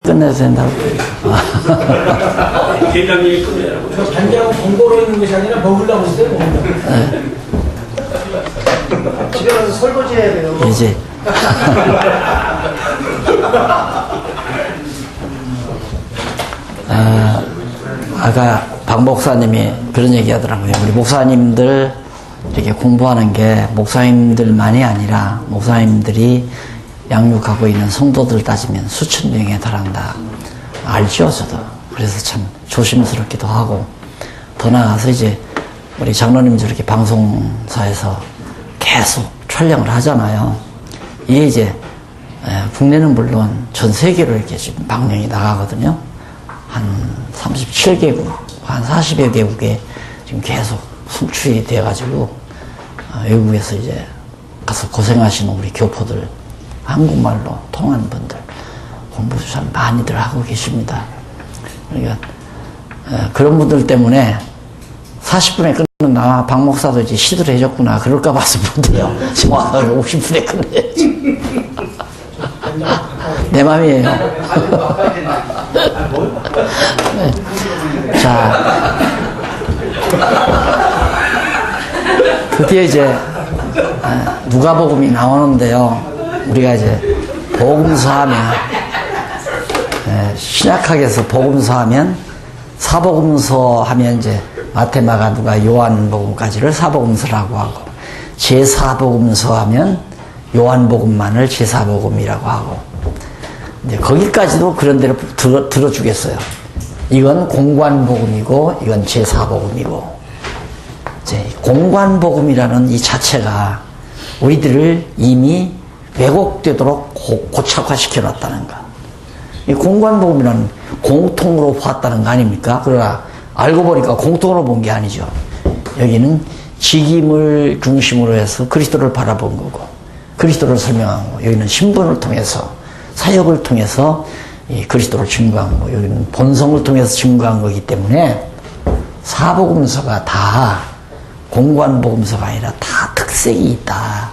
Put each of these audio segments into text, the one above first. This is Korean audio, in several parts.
끝내도 된다고. 대장님이 끝내라고. 저 반장 공고로 있는 것이 아니라 먹으려고 했어요, 먹으려고. 집에 가서 설거지 해야 돼요. 이제. 아까 박 목사님이 그런 얘기 하더라고요. 우리 목사님들 이렇게 공부하는 게 목사님들만이 아니라 목사님들이 양육하고 있는 성도들 따지면 수천 명에 달한다. 알죠, 저도. 그래서 참 조심스럽기도 하고, 더 나아가서 이제 우리 장로님 저렇게 방송사에서 계속 촬영을 하잖아요. 이게 이제 국내는 물론 전 세계로 이렇게 지금 방영이 나가거든요. 한 37개국, 한 40여 개국에 지금 계속 송출이 돼가지고 외국에서 이제 가서 고생하시는 우리 교포들, 한국말로 통하는 분들 공부 참 많이들 하고 계십니다. 그러니까 그런 분들 때문에 40분에 끝는 박 목사도 이제 시도를 해줬구나 그럴까 봐서 못해요. 지금 와서 50분에 끝내야지. 내 맘이에요. 네. 자, 드디어 이제 누가복음이 나오는데요. 우리가 이제 복음서하면 신약학에서 복음서하면 사복음서 하면 이제 마태, 마가, 누가, 요한복음까지를 사복음서라고 하고, 제사복음서 하면 요한복음만을 제사복음이라고 하고, 이제 거기까지도 그런 대로 들어주겠어요. 이건 공관복음이고 이건 제사복음이고. 이제 공관복음이라는 이 자체가 우리들을 이미 왜곡되도록 고착화시켜 놨다는 거. 이 공관복음이라는 공통으로 봤다는 거 아닙니까? 그러나 알고 보니까 공통으로 본 게 아니죠. 여기는 직임을 중심으로 해서 그리스도를 바라본 거고, 그리스도를 설명한 거고, 여기는 신분을 통해서, 사역을 통해서 이 그리스도를 증거한 거고, 여기는 본성을 통해서 증거한 거기 때문에 사복음서가 다 공관복음서가 아니라 다 특색이 있다.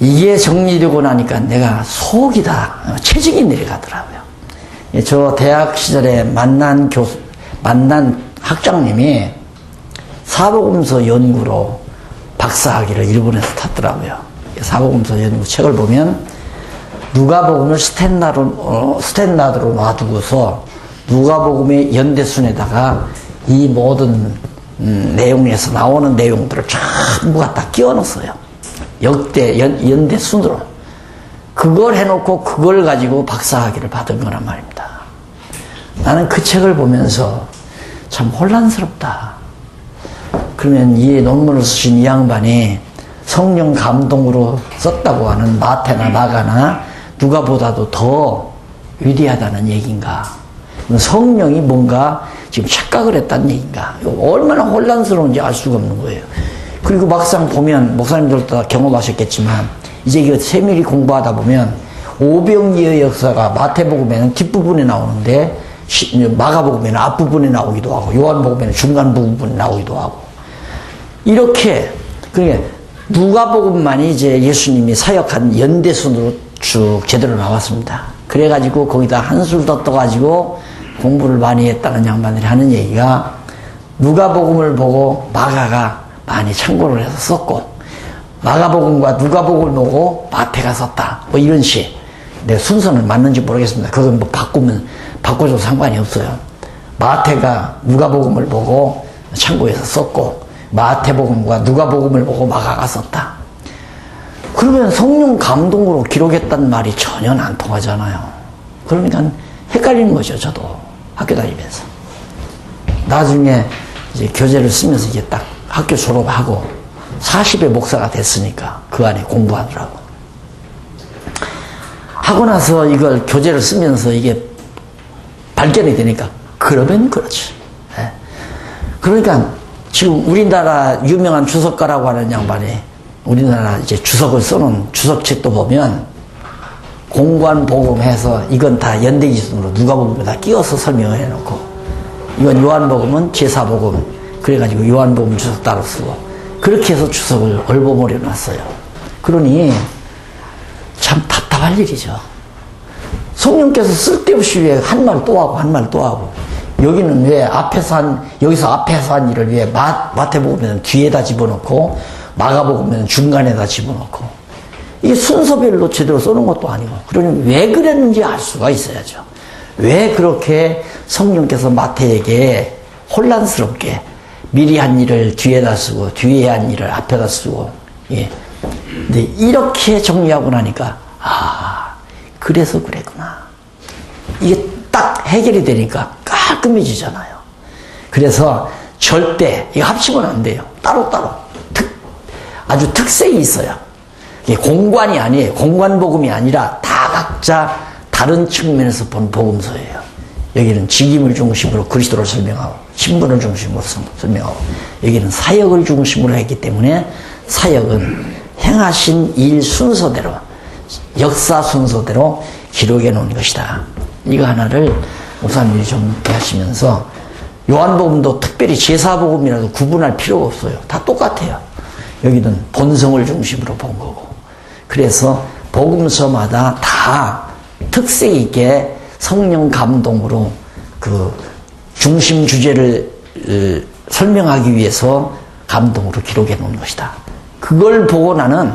이게 정리되고 나니까 내가 속이 다 체증이 내려가더라고요. 저 대학 시절에 만난 학장님이 사복음서 연구로 박사학위를 일본에서 탔더라고요. 사복음서 연구 책을 보면 누가복음을 스탠다드로 놔두고서 누가복음의 연대순에다가 이 모든 내용에서 나오는 내용들을 전부 갖다 끼워 넣었어요. 역대 연대 순으로 그걸 해놓고 그걸 가지고 박사학위를 받은 거란 말입니다. 나는 그 책을 보면서 참 혼란스럽다. 그러면 이 논문을 쓰신 이 양반이 성령 감동으로 썼다고 하는 마태나 마가나 누가보다도 더 위대하다는 얘기인가? 성령이 뭔가 지금 착각을 했다는 얘기인가? 얼마나 혼란스러운지 알 수가 없는 거예요. 그리고 막상 보면 목사님들도 다 경험하셨겠지만 이제 이거 세밀히 공부하다 보면 오병이의 역사가 마태복음에는 뒷부분에 나오는데 마가복음에는 앞부분에 나오기도 하고 요한복음에는 중간 부분에 나오기도 하고 이렇게 그러니까 누가복음만이 이제 예수님이 사역한 연대순으로 쭉 제대로 나왔습니다. 그래가지고 거기다 한술 더 떠가지고 공부를 많이 했다는 양반들이 하는 얘기가 누가복음을 보고 마가가 많이 참고를 해서 썼고 마가복음과 누가복음을 보고 마태가 썼다. 뭐 이런 식. 내 순서는 맞는지 모르겠습니다. 그건 뭐 바꿔줘도 상관이 없어요. 마태가 누가복음을 보고 참고해서 썼고 마태복음과 누가복음을 보고 마가가 썼다. 그러면 성령 감동으로 기록했단 말이 전혀 안 통하잖아요. 그러니까 헷갈리는 거죠. 저도 학교 다니면서. 나중에 이제 교재를 쓰면서 이제 딱 학교 졸업하고 40의 목사가 됐으니까 그 안에 공부하더라고. 하고 나서 이걸 교재를 쓰면서 이게 발견이 되니까 그러면 그렇지. 네. 그러니까 지금 우리나라 유명한 주석가라고 하는 양반이 우리나라 이제 주석을 써놓은 주석책도 보면 공관복음해서 이건 다 연대기준으로 누가복음에 다 끼워서 설명을 해놓고 이건 요한복음은 제사복음 그래가지고 요한복음 주석 따로 쓰고 그렇게 해서 주석을 얼버무려 놨어요. 그러니 참 답답할 일이죠. 성령께서 쓸데없이 왜 한 말 또 하고 한 말 또 하고, 여기는 왜 여기서 앞에서 한 일을 왜 마태복음에는 뒤에다 집어넣고 마가복음에는 중간에다 집어넣고, 이게 순서별로 제대로 써놓은 것도 아니고, 그러니 왜 그랬는지 알 수가 있어야죠. 왜 그렇게 성령께서 마태에게 혼란스럽게 미리 한 일을 뒤에다 쓰고 뒤에 한 일을 앞에다 쓰고, 예. 근데 이렇게 정리하고 나니까 그래서 그랬구나. 이게 딱 해결이 되니까 깔끔해지잖아요. 그래서 절대 이거 합치면 안 돼요. 따로따로 아주 특색이 있어요. 이게 공관이 아니에요. 공관복음이 아니라 다 각자 다른 측면에서 본 복음서예요. 여기는 직임을 중심으로 그리스도를 설명하고, 신분을 중심으로 설명하고, 여기는 사역을 중심으로 했기 때문에 사역은 행하신 일 순서대로, 역사 순서대로 기록해 놓은 것이다. 이거 하나를 목사님이 좀 하시면서, 요한복음도 특별히 제사복음이라도 구분할 필요가 없어요. 다 똑같아요. 여기는 본성을 중심으로 본 거고. 그래서 복음서마다 다 특색 있게 성령 감동으로 그 중심 주제를 설명하기 위해서 감동으로 기록해 놓은 것이다. 그걸 보고 나는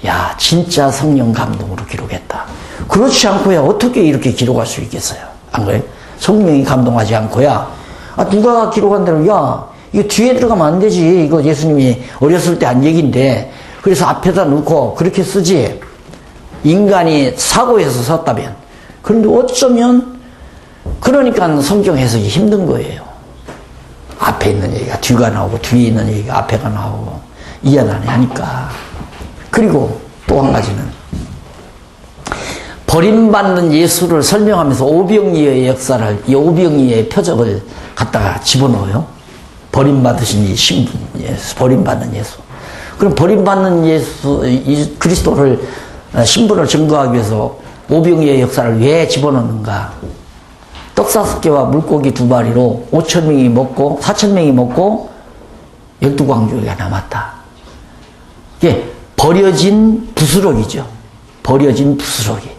야, 진짜 성령 감동으로 기록했다. 그렇지 않고야 어떻게 이렇게 기록할 수 있겠어요? 안 그래요? 성령이 감동하지 않고야 누가 기록한 대로 야, 이거 뒤에 들어가면 안 되지. 이거 예수님이 어렸을 때 한 얘기인데 그래서 앞에다 놓고 그렇게 쓰지. 인간이 사고해서 썼다면. 그런데 어쩌면 그러니까 성경 해석이 힘든 거예요. 앞에 있는 얘기가 뒤가 나오고 뒤에 있는 얘기가 앞에가 나오고 이해는 안 하니까. 그리고 또 한 가지는 버림받는 예수를 설명하면서 오병이어의 역사를, 이 오병이어의 표적을 갖다가 집어넣어요. 버림받으신 이 신분, 예수, 버림받는 예수. 그럼 버림받는 예수, 이 그리스도를, 신분을 증거하기 위해서 오병이어의 역사를 왜 집어넣는가? 떡 5개와 물고기 2마리로 5,000명이 먹고 4,000명이 먹고 12광주리가 남았다. 이게 버려진 부스러기죠. 버려진 부스러기.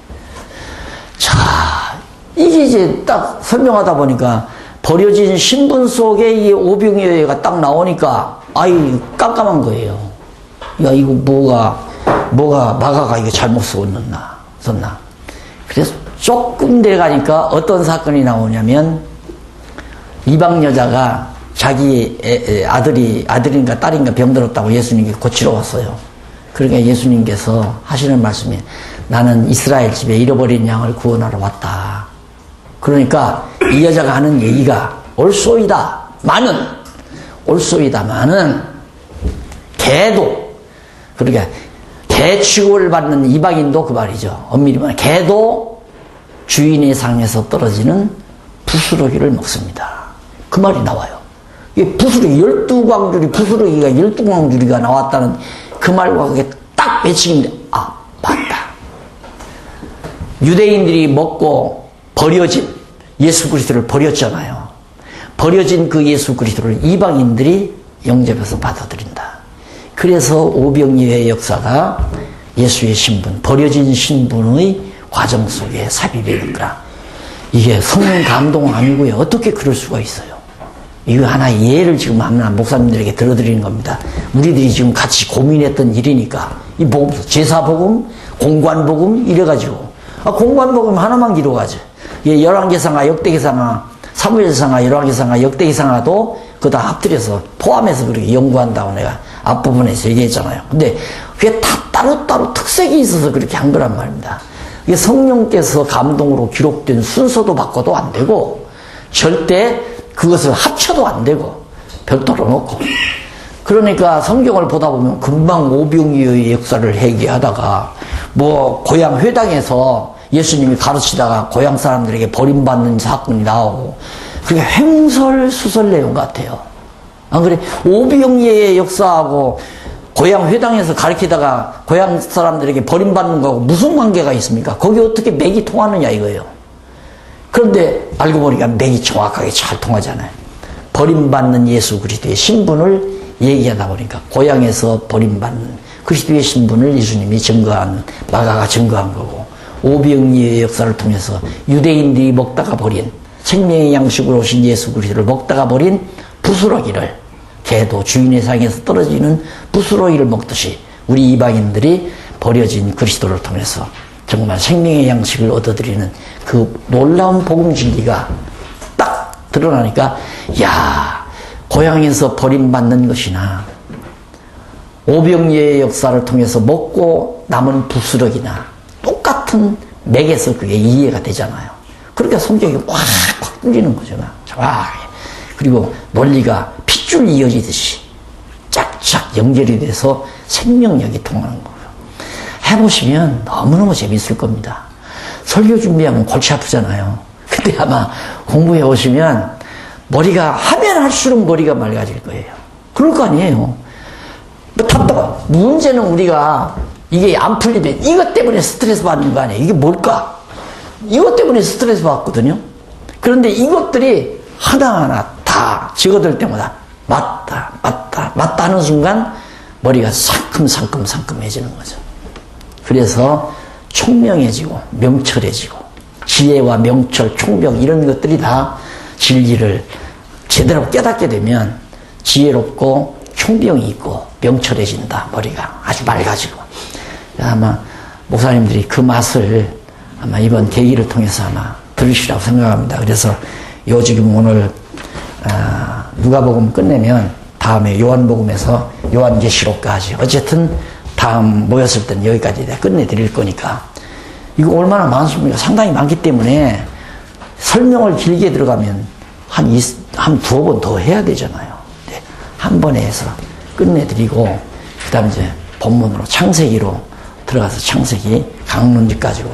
자, 이게 이제 딱 설명하다 보니까 버려진 신분 속에 이 오병이어가 딱 나오니까 아이 깜깜한 거예요. 야, 이거 뭐가 마가가 이거 잘못 썼나. 그래서 조금 내려가니까 어떤 사건이 나오냐면 이방 여자가 자기 아들인가 딸인가 병들었다고 예수님께 고치러 왔어요. 그러니까 예수님께서 하시는 말씀이 나는 이스라엘 집에 잃어버린 양을 구원하러 왔다. 그러니까 이 여자가 하는 얘기가 옳소이다마는 개도, 그러니까 개 취급을 받는 이방인도 그 말이죠. 엄밀히 말하면 개도 주인의 상에서 떨어지는 부스러기를 먹습니다. 그 말이 나와요. 이 부스러기, 12광주리 부스러기가 12광주리가 나왔다는 그 말과 그게 딱 매칭인데, 아, 맞다. 유대인들이 먹고 버려진 예수 그리스도를 버렸잖아요. 버려진 그 예수 그리스도를 이방인들이 영접해서 받아들인다. 그래서 오병이어의 역사가 예수의 신분, 버려진 신분의 과정 속에 삽입이 됐구나. 이게 성령 감동 아니고요. 어떻게 그럴 수가 있어요? 이거 하나의 예를 지금 하나 목사님들에게 들어드리는 겁니다. 우리들이 지금 같이 고민했던 일이니까. 이 복음서, 제사복음, 공관복음, 이래가지고. 공관복음 하나만 기록하죠. 열왕기상하, 역대기상하, 사무엘상하, 열왕기상하, 역대기상하도 그거 다 합들여서 포함해서 그렇게 연구한다고 내가 앞부분에서 얘기했잖아요. 근데 그게 다 따로따로 특색이 있어서 그렇게 한 거란 말입니다. 이게 성령께서 감동으로 기록된 순서도 바꿔도 안 되고, 절대 그것을 합쳐도 안 되고, 별도로 놓고. 그러니까 성경을 보다 보면 금방 오병이어의 역사를 얘기하다가, 고향 회당에서 예수님이 가르치다가 고향 사람들에게 버림받는 사건이 나오고, 그게 횡설수설 내용 같아요. 안 그래? 오병이어의 역사하고 고향 회당에서 가르치다가 고향 사람들에게 버림받는 거하고 무슨 관계가 있습니까? 거기 어떻게 맥이 통하느냐 이거예요. 그런데 알고 보니까 맥이 정확하게 잘 통하잖아요. 버림받는 예수 그리스도의 신분을 얘기하다 보니까 고향에서 버림받는 그리스도의 신분을 예수님이 증거한, 마가가 증거한 거고, 오병이의 역사를 통해서 유대인들이 먹다가 버린 생명의 양식으로 오신 예수 그리스도를 먹다가 버린 부스러기를, 개도 주인의 상에서 떨어지는 부스러기를 먹듯이 우리 이방인들이 버려진 그리스도를 통해서 정말 생명의 양식을 얻어들이는 그 놀라운 복음 진리가 딱 드러나니까, 야, 고향에서 버림받는 것이나 오병이의 역사를 통해서 먹고 남은 부스러기나 똑같은 맥에서 그게 이해가 되잖아요. 그러니까 성경이 확 뚫리는 거죠. 그리고 논리가 핏줄 이어지듯이 쫙쫙 연결이 돼서 생명력이 통하는 거예요. 해보시면 너무너무 재밌을 겁니다. 설교 준비하면 골치 아프잖아요. 근데 아마 공부해 오시면 머리가 하면 할수록 머리가 맑아질 거예요. 그럴 거 아니에요. 문제는 우리가 이게 안 풀리면 이것 때문에 스트레스 받는 거 아니에요. 이게 뭘까? 이것 때문에 스트레스 받거든요. 그런데 이것들이 하나하나 다 적어들 때마다 맞다 하는 순간 머리가 상큼해지는 거죠. 그래서 총명해지고 명철해지고 지혜와 명철, 총명 이런 것들이 다 진리를 제대로 깨닫게 되면 지혜롭고 총명이 있고 명철해진다. 머리가 아주 맑아지고. 아마 목사님들이 그 맛을 아마 이번 계기를 통해서 아마 들으시라고 생각합니다. 그래서 지금 오늘 누가복음 끝내면 다음에 요한복음에서 요한계시록까지 어쨌든 다음 모였을 때는 여기까지 내가 끝내드릴 거니까 이거 얼마나 많습니까? 상당히 많기 때문에 설명을 길게 들어가면 한 두어 번 더 해야 되잖아요. 네, 한 번에 해서 끝내드리고 그 다음에 이제 본문으로 창세기로 들어가서 창세기 강론지까지로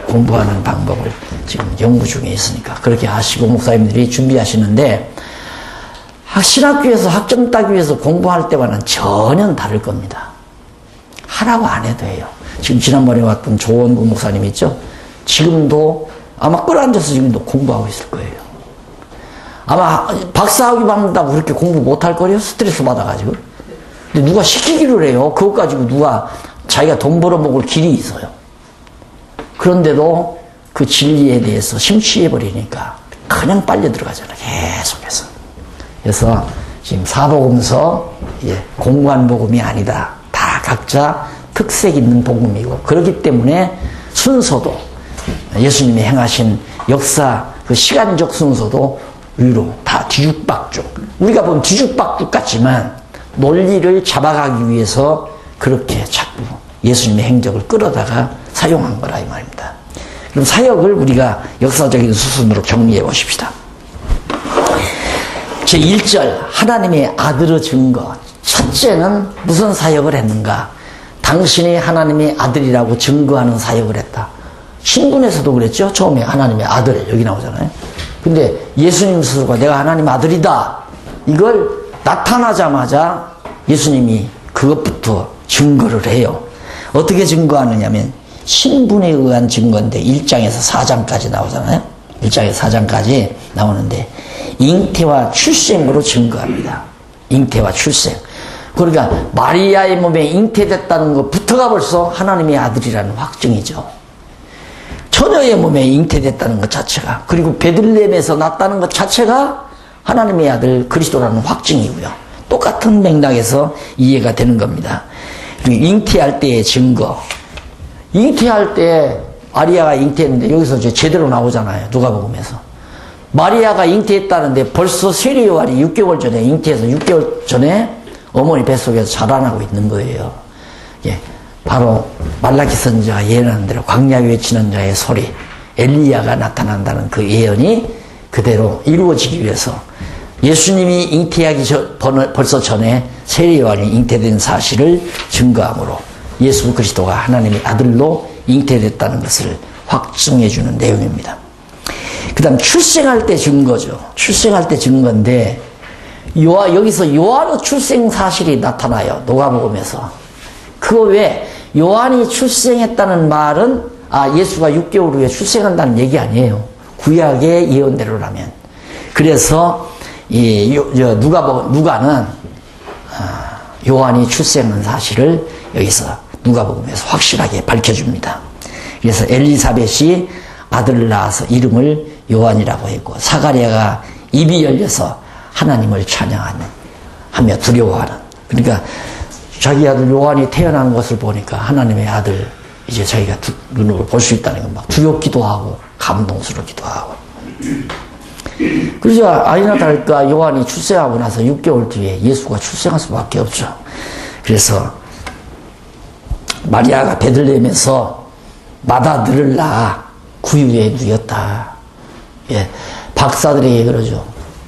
공부하는 방법을 지금 연구 중에 있으니까 그렇게 하시고 목사님들이 준비하시는데 신학교에서 학점 따기 위해서 공부할 때와는 전혀 다를 겁니다. 하라고 안 해도 해요. 지금 지난번에 왔던 조원구 목사님 있죠? 지금도 아마 끌어앉아서 지금도 공부하고 있을 거예요. 아마 박사학위 받는다고 그렇게 공부 못할 거래요. 스트레스 받아가지고. 근데 누가 시키기를 해요. 그것 가지고 누가 자기가 돈 벌어먹을 길이 있어요. 그런데도 그 진리에 대해서 심취해버리니까 그냥 빨려 들어가잖아요. 계속해서. 그래서 지금 사복음서 공관 복음이 아니다. 다 각자 특색 있는 복음이고 그렇기 때문에 순서도 예수님이 행하신 역사 그 시간적 순서도 위로 다 뒤죽박죽. 우리가 보면 뒤죽박죽 같지만 논리를 잡아가기 위해서 그렇게 자꾸 예수님의 행적을 끌어다가 사용한 거라 이 말입니다. 그럼 사역을 우리가 역사적인 수순으로 정리해 보십시다. 제1절 하나님의 아들의 증거. 첫째는 무슨 사역을 했는가? 당신이 하나님의 아들이라고 증거하는 사역을 했다. 신군에서도 그랬죠. 처음에 하나님의 아들 여기 나오잖아요. 근데 예수님 스스로가 내가 하나님 아들이다. 이걸 나타나자마자 예수님이 그것부터 증거를 해요. 어떻게 증거하느냐면 신분에 의한 증거인데 1장에서 4장까지 나오잖아요. 1장에서 4장까지 나오는데 잉태와 출생으로 증거합니다. 잉태와 출생. 그러니까 마리아의 몸에 잉태됐다는 것부터가 벌써 하나님의 아들이라는 확증이죠. 처녀의 몸에 잉태됐다는 것 자체가, 그리고 베들레헴에서 났다는 것 자체가 하나님의 아들 그리스도라는 확증이고요. 똑같은 맥락에서 이해가 되는 겁니다. 그리고 잉태할 때의 증거. 잉태할 때 마리아가 잉태했는데 여기서 이제 제대로 나오잖아요. 누가복음에서. 마리아가 잉태했다는데 벌써 세례 요한이 6개월 전에 잉태해서 6개월 전에 어머니 뱃속에서 자라나고 있는 거예요. 예, 바로 말라기 선지자가 예언한 대로 광야 외치는 자의 소리, 엘리야가 나타난다는 그 예언이 그대로 이루어지기 위해서 예수님이 잉태하기 벌써 전에 세례 요한이 잉태된 사실을 증거함으로 예수 그리스도가 하나님의 아들로 잉태됐다는 것을 확증해 주는 내용입니다. 그 다음 출생할 때 증거죠. 출생할 때 증거인데 여기서 요한의 출생 사실이 나타나요. 누가복음에서. 그거 왜 요한이 출생했다는 말은 예수가 6개월 후에 출생한다는 얘기 아니에요. 구약의 예언대로라면. 그래서 누가는 요한이 출생한 사실을 여기서 누가복음에서 확실하게 밝혀줍니다. 그래서 엘리사벳이 아들을 낳아서 이름을 요한이라고 했고, 사가랴가 입이 열려서 하나님을 찬양하며 두려워하는. 그러니까 자기 아들 요한이 태어나는 것을 보니까 하나님의 아들 이제 자기가 눈으로 볼 수 있다는 건 막 두렵기도 하고 감동스럽기도 하고. 그러자 아니나 다를까 요한이 출생하고 나서 6개월 뒤에 예수가 출생할 수밖에 없죠. 그래서 마리아가 베들레헴에서 맏아들을 낳아 구유에 누였다. 예, 박사들에게 그러죠.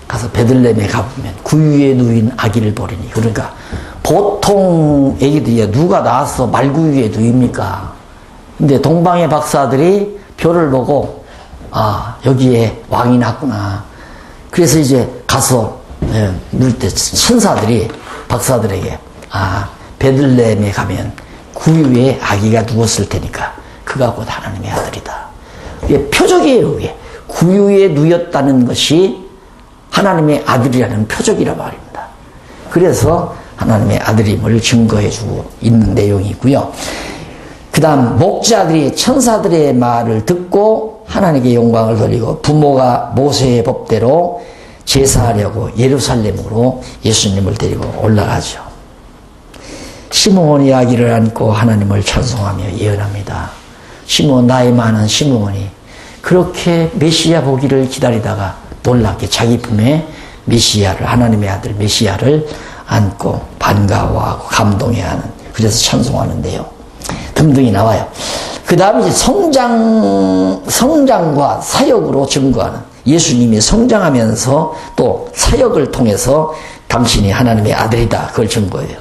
가서 베들레헴에 가보면 구유에 누인 아기를 보리니. 그러니까 보통 아기들이 누가 낳아서 말구유에 누입니까? 근데 동방의 박사들이 별을 보고 여기에 왕이 났구나. 그래서 이제 가서 누울 때 천사들이 박사들에게 베들레헴에 가면 구유에 아기가 누웠을 테니까 그가 곧 하나님의 아들이다. 이게 표적이에요. 이게 구유에 누였다는 것이 하나님의 아들이라는 표적이라 말입니다. 그래서 하나님의 아들임을 증거해주고 있는 내용이 있고요. 그 다음 목자들이 천사들의 말을 듣고 하나님께 영광을 돌리고 부모가 모세의 법대로 제사하려고 예루살렘으로 예수님을 데리고 올라가죠. 시므온이 아기를 안고 하나님을 찬송하며 예언합니다. 나이 많은 시므온이 그렇게 메시아 보기를 기다리다가 놀랍게 자기 품에 메시아를, 하나님의 아들 메시아를 안고 반가워하고 감동해하는, 그래서 찬송하는데요. 등등이 나와요. 그 다음에 이제 성장과 사역으로 증거하는, 예수님이 성장하면서 또 사역을 통해서 당신이 하나님의 아들이다, 그걸 증거해요.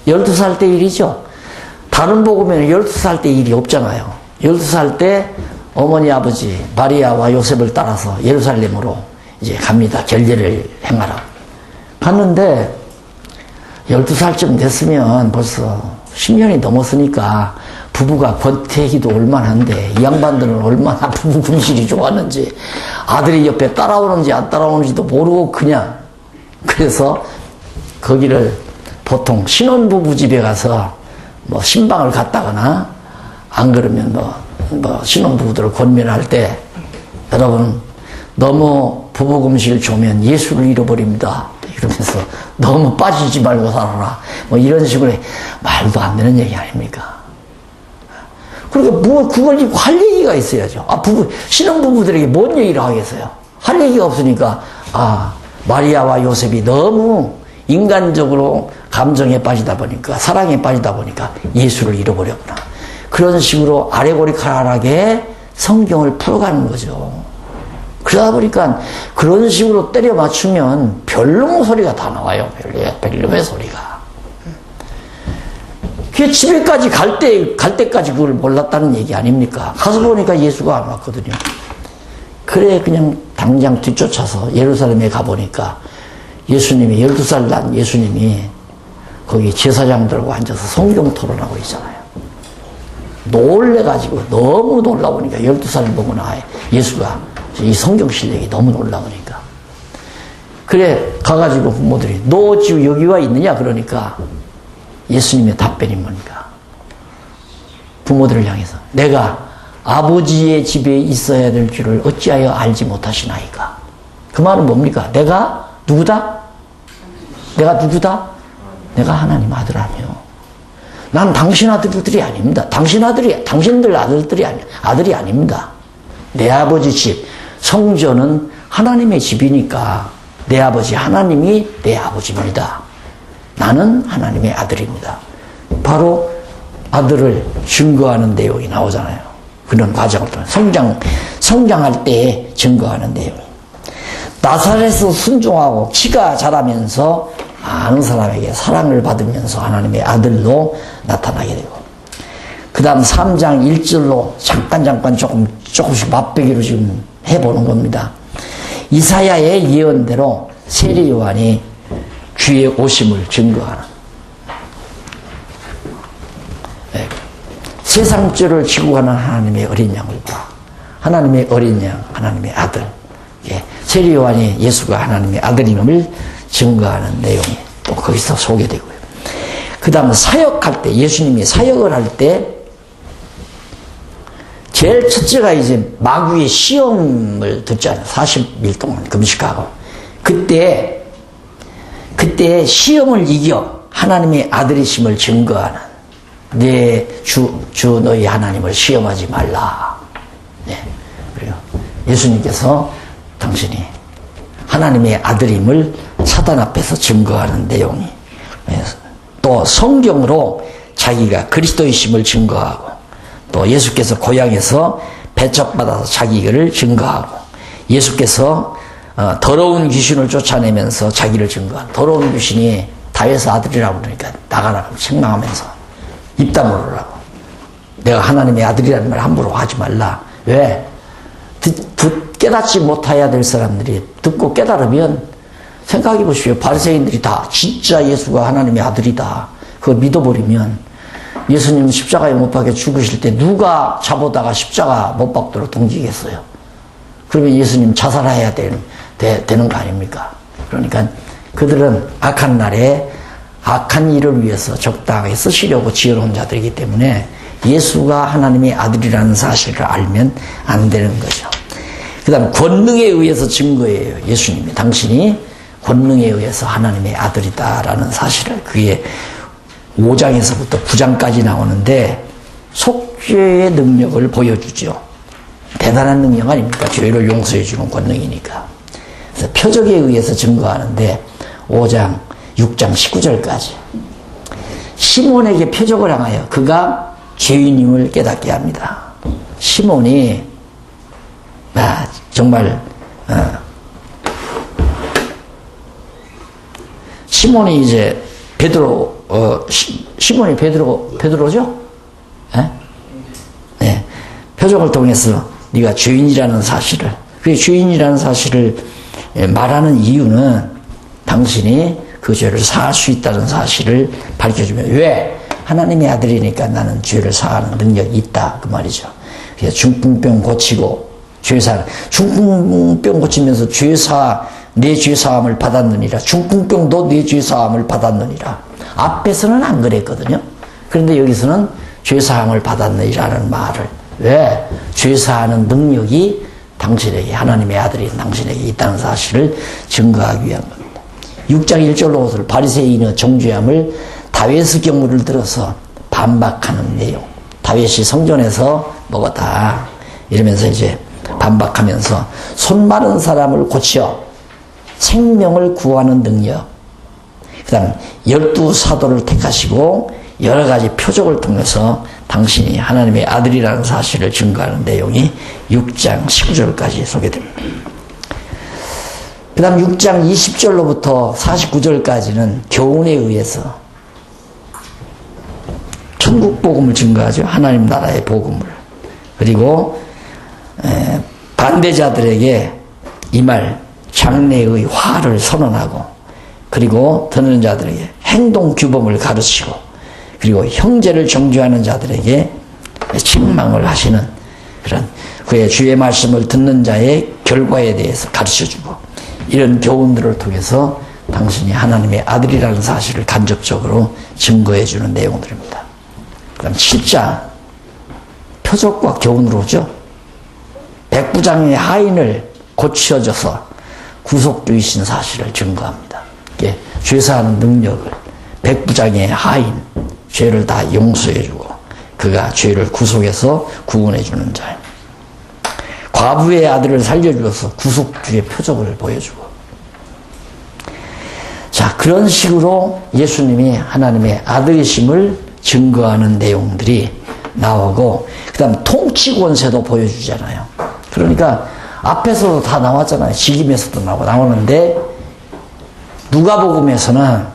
12살 때 일이죠. 다른 복음에는 12살 때 일이 없잖아요. 12살 때 어머니 아버지 마리아와 요셉을 따라서 예루살렘으로 이제 갑니다. 결례를 행하라. 갔는데 12살쯤 됐으면 벌써 10년이 넘었으니까 부부가 권태기도 올만한데 이 양반들은 얼마나 부부 금실이 좋았는지 아들이 옆에 따라오는지 안 따라오는지도 모르고 그냥, 그래서 거기를 보통 신혼부부 집에 가서 뭐 신방을 갔다거나 안 그러면 뭐 신혼부부들을 권면할 때, 여러분 너무 부부금실 좋으면 예수를 잃어버립니다 이러면서 너무 빠지지 말고 살아라, 뭐 이런 식으로 말도 안 되는 얘기 아닙니까? 그러니까 그걸 입고 할 얘기가 있어야죠. 신혼부부들에게 뭔 얘기를 하겠어요? 할 얘기가 없으니까 마리아와 요셉이 너무 인간적으로 감정에 빠지다 보니까, 사랑에 빠지다 보니까 예수를 잃어버렸구나. 그런 식으로 아레고리칼하게 성경을 풀어가는 거죠. 그러다 보니까 그런 식으로 때려 맞추면 별놈 소리가 다 나와요. 별놈의 소리가. 그게 집에까지 갈 때까지 그걸 몰랐다는 얘기 아닙니까? 가서 보니까 예수가 안 왔거든요. 그래, 그냥 당장 뒤쫓아서 예루살렘에 가보니까 예수님이, 12살 난 예수님이 거기 제사장들하고 앉아서 성경 토론하고 있잖아요. 놀래가지고, 너무 놀라보니까 12살 먹으나 예수가 이 성경 실력이 너무 놀라보니까. 그래, 가가지고 부모들이 너 지금 여기 와 있느냐? 그러니까 예수님의 답변이 뭡니까? 부모들을 향해서 내가 아버지의 집에 있어야 될 줄을 어찌하여 알지 못하시나이까? 그 말은 뭡니까? 내가 누구다? 내가 누구다? 내가 하나님 아들하며. 난 당신 아들들이 아닙니다. 당신들 아들이 아닙니다. 내 아버지 집, 성전은 하나님의 집이니까 내 아버지 하나님이 내 아버지입니다. 나는 하나님의 아들입니다. 바로 아들을 증거하는 내용이 나오잖아요. 그런 과정을 통해 성장할 때에 증거하는 내용. 나사렛에서 순종하고 키가 자라면서 많은 사람에게 사랑을 받으면서 하나님의 아들로 나타나게 되고, 그 다음 3장 1절로 잠깐 조금씩 맛보기로 지금 해보는 겁니다. 이사야의 예언대로 세례 요한이 주의 오심을 증거하는, 세상죄를 지고 가는 하나님의 어린 양을 봐. 하나님의 어린 양, 하나님의 아들. 세례 요한이 예수가 하나님의 아들임을 증거하는 내용이 또 거기서 소개되고요. 그 다음 사역할 때, 예수님이 사역을 할 때 제일 첫째가 이제 마귀의 시험을 듣잖아요. 40일 동안 금식하고. 그때 시험을 이겨 하나님의 아들이심을 증거하는 내 주 너희 하나님을 시험하지 말라. 네. 그래요. 예수님께서 당신이 하나님의 아들임을 사단 앞에서 증거하는 내용이, 또 성경으로 자기가 그리스도이심을 증거하고, 또 예수께서 고향에서 배척받아서 자기를 증거하고, 예수께서 더러운 귀신을 쫓아내면서 자기를 증거한, 더러운 귀신이 다윗의 아들이라고 그러니까 나가라고 책망하면서 입 다물으라고, 내가 하나님의 아들이라는 말 함부로 하지 말라. 왜? 깨닫지 못해야 될 사람들이 듣고 깨달으면, 생각해 보십시오. 바리새인들이 다 진짜 예수가 하나님의 아들이다, 그걸 믿어버리면, 예수님 십자가에 못 박혀 죽으실 때 누가 잡아다가 십자가 못 박도록 동지겠어요? 그러면 예수님 자살해야 되는 거 아닙니까? 그러니까 그들은 악한 날에 악한 일을 위해서 적당하게 쓰시려고 지어놓은 자들이기 때문에 예수가 하나님의 아들이라는 사실을 알면 안 되는 거죠. 그 다음 권능에 의해서 증거해요. 예수님이 당신이 권능에 의해서 하나님의 아들이다라는 사실을, 그게 5장에서부터 9장까지 나오는데 속죄의 능력을 보여주죠. 대단한 능력 아닙니까? 죄를 용서해 주는 권능이니까. 그래서 표적에 의해서 증거하는데 5장, 6장, 19절까지 시몬에게 표적을 향하여 그가 죄인임을 깨닫게 합니다. 시몬이 정말 시몬이 이제 시몬이 베드로죠? 네. 표적을 통해서 네가 죄인이라는 사실을, 그 죄인이라는 사실을 말하는 이유는 당신이 그 죄를 사할 수 있다는 사실을 밝혀주면, 왜? 하나님의 아들이니까 나는 죄를 사하는 능력이 있다, 그 말이죠. 그래서 중풍병 고치고 중풍병 고치면서 내 죄사함을 받았느니라. 중풍병도 내 죄사함을 받았느니라. 앞에서는 안 그랬거든요. 그런데 여기서는 죄사함을 받았느니라는 말을, 왜? 죄사하는 능력이 당신에게, 하나님의 아들인 당신에게 있다는 사실을 증거하기 위한 겁니다. 6장 1절로 바리새인의 정죄함을 다윗의 경우를 들어서 반박하는 내용. 다윗이 성전에서 먹었다 이러면서 이제 반박하면서 손 마른 사람을 고쳐 생명을 구하는 능력, 그 다음 12사도를 택하시고 여러 가지 표적을 통해서 당신이 하나님의 아들이라는 사실을 증거하는 내용이 6장 19절까지 소개됩니다. 그 다음 6장 20절로부터 49절까지는 교훈에 의해서 천국 복음을 증거하죠. 하나님 나라의 복음을. 그리고 반대자들에게 이 말 장래의 화를 선언하고, 그리고 듣는 자들에게 행동 규범을 가르치고, 그리고 형제를 정죄하는 자들에게 책망을 하시는 그런, 그의 주의 말씀을 듣는 자의 결과에 대해서 가르쳐주고, 이런 교훈들을 통해서 당신이 하나님의 아들이라는 사실을 간접적으로 증거해주는 내용들입니다. 그 다음 7장 표적과 교훈으로죠. 백부장의 하인을 고쳐줘서 구속주이신 사실을 증거합니다. 이게 죄사하는 능력을, 백부장의 하인, 죄를 다 용서해주고 그가 죄를 구속해서 구원해주는 자입니다. 과부의 아들을 살려주어서 구속주의 표적을 보여주고, 자, 그런 식으로 예수님이 하나님의 아들이심을 증거하는 내용들이 나오고, 그 다음 통치 권세도 보여주잖아요. 그러니까 앞에서도 다 나왔잖아요. 직임에서도 나오는데, 누가복음에서는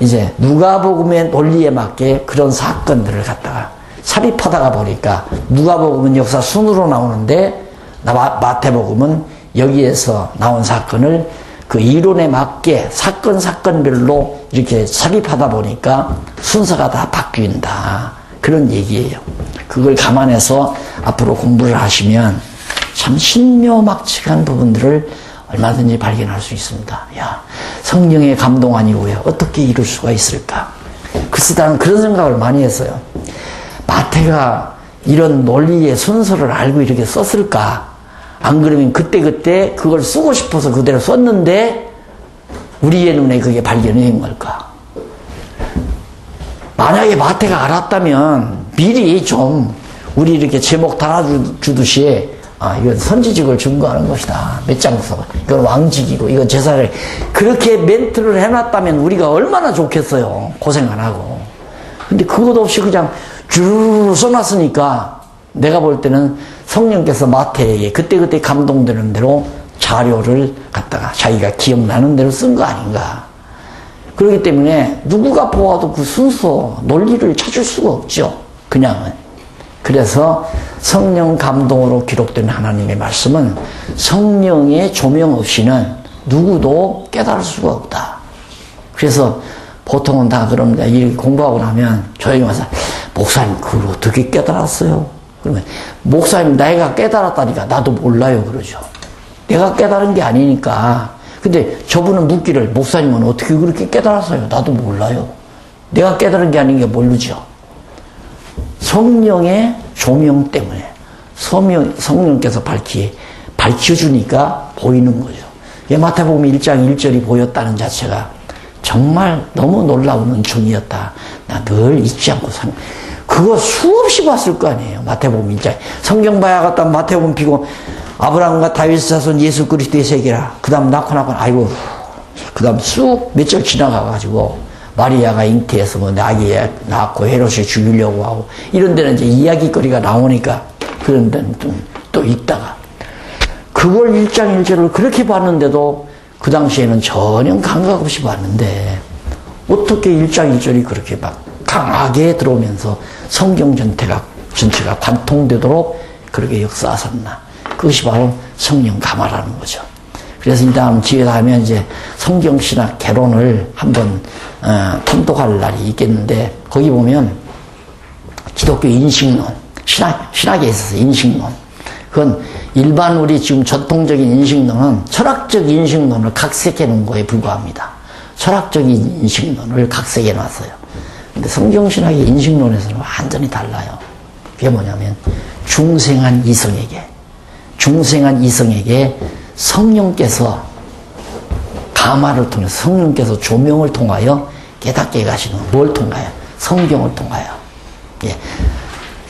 이제 누가복음의 논리에 맞게 그런 사건들을 갖다가 삽입하다가 보니까, 누가복음은 역사 순으로 나오는데 마태복음은 여기에서 나온 사건을 그 이론에 맞게 사건별로 이렇게 삽입하다 보니까 순서가 다 바뀐다, 그런 얘기예요. 그걸 감안해서 앞으로 공부를 하시면 참 신묘막측한 부분들을 얼마든지 발견할 수 있습니다. 야, 성령의 감동 아니고요, 어떻게 이룰 수가 있을까? 글쎄, 나는 그런 생각을 많이 했어요. 마태가 이런 논리의 순서를 알고 이렇게 썼을까? 안 그러면 그때그때 그걸 쓰고 싶어서 그대로 썼는데 우리의 눈에 그게 발견이 된 걸까? 만약에 마태가 알았다면 미리 좀 우리 이렇게 제목 달아주듯이 이건 선지직을 증거하는 것이다. 몇 장 써. 이건 왕직이고 이건 제사를 그렇게 멘트를 해놨다면 우리가 얼마나 좋겠어요. 고생 안 하고. 근데 그것 없이 그냥 주르르 써놨으니까 내가 볼 때는 성령께서 마태에게 그때그때 감동되는 대로 자료를 갖다가 자기가 기억나는 대로 쓴 거 아닌가. 그렇기 때문에 누구가 보아도 그 순서, 논리를 찾을 수가 없죠. 그냥은. 그래서 성령 감동으로 기록된 하나님의 말씀은 성령의 조명 없이는 누구도 깨달을 수가 없다. 그래서 보통은 다 그럽니다. 이 공부하고 나면 조용히 와서 목사님 그걸 어떻게 깨달았어요? 그러면 목사님 내가 깨달았다니까 나도 몰라요 그러죠. 내가 깨달은 게 아니니까. 근데 저분은 묻기를 목사님은 어떻게 그렇게 깨달았어요? 나도 몰라요. 내가 깨달은 게 아닌 게 모르죠. 성령의 조명 때문에 성령께서 밝혀주니까 보이는 거죠. 마태복음 1장 1절이 보였다는 자체가 정말 너무 놀라운 은총이었다. 나 늘 잊지 않고 그거 수없이 봤을 거 아니에요. 마태복음 1장. 성경 봐야겠다. 마태복음 피고 아브라함과 다윗 자손 예수 그리스도의 세계라. 그 다음 낳고 아이고 그 다음 쑥 몇 절 지나가가지고 마리아가 잉태해서 뭐 아기 낳고 헤롯이 죽이려고 하고 이런 데는 이제 이야기거리가 나오니까 그런 데는 또 있다가 그걸 1장 1절을 그렇게 봤는데도 그 당시에는 전혀 감각 없이 봤는데 어떻게 1장 1절이 그렇게 막 강하게 들어오면서 성경 전체가 관통되도록 그렇게 역사하셨나. 그것이 바로 성령 감화라는 거죠. 그래서 이 다음 기회가 하면 이제 성경신학 개론을 한번 통독할 날이 있겠는데 거기 보면 기독교 인식론, 신학에 있어서 인식론. 그건 일반 우리 지금 전통적인 인식론은 철학적 인식론을 각색해 놓은 거에 불과합니다. 철학적인 인식론을 각색해 놨어요. 근데 성경신학의 인식론에서는 완전히 달라요. 그게 뭐냐면 중생한 이성에게 성령께서 감화를 통해서 성령께서 조명을 통하여 깨닫게 가시는 뭘 통하여? 성경을 통하여.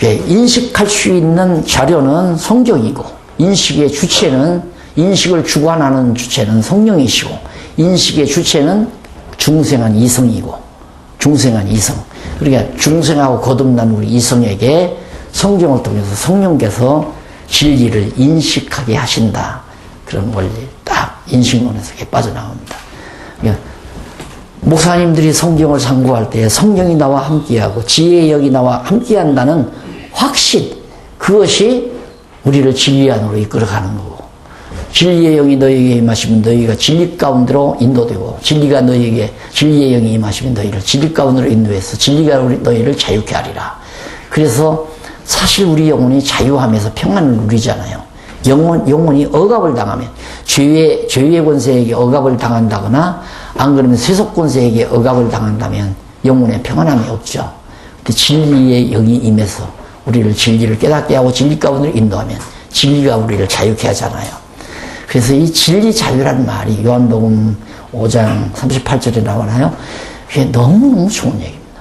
인식할 수 있는 자료는 성경이고 인식의 주체는 인식을 주관하는 주체는 성령이시고 인식의 주체는 중생한 이성이고 중생한 이성. 그러니까 중생하고 거듭난 우리 이성에게 성경을 통해서 성령께서 진리를 인식하게 하신다. 그런 원리 딱 인식론에서 이렇게 빠져나옵니다. 그러니까 목사님들이 성경을 상고할 때 성령이 나와 함께하고 지혜의 영이 나와 함께한다는 확신, 그것이 우리를 진리 안으로 이끌어가는 거고 진리의 영이 너희에게 임하시면 너희가 진리 가운데로 인도되고 진리의 영이 임하시면 너희를 진리 가운데로 인도해서 진리가 너희를 자유케 하리라. 그래서 사실 우리 영혼이 자유함에서 평안을 누리잖아요. 영혼이 억압을 당하면 죄의 권세에게 억압을 당한다거나 안 그러면 세속 권세에게 억압을 당한다면 영혼에 평안함이 없죠. 근데 진리의 영이 임해서 우리를 진리를 깨닫게 하고 진리 가운데로 인도하면 진리가 우리를 자유케 하잖아요. 그래서 이 진리 자유라는 말이 요한복음 5장 38절에 나오나요? 그게 너무너무 좋은 얘기입니다.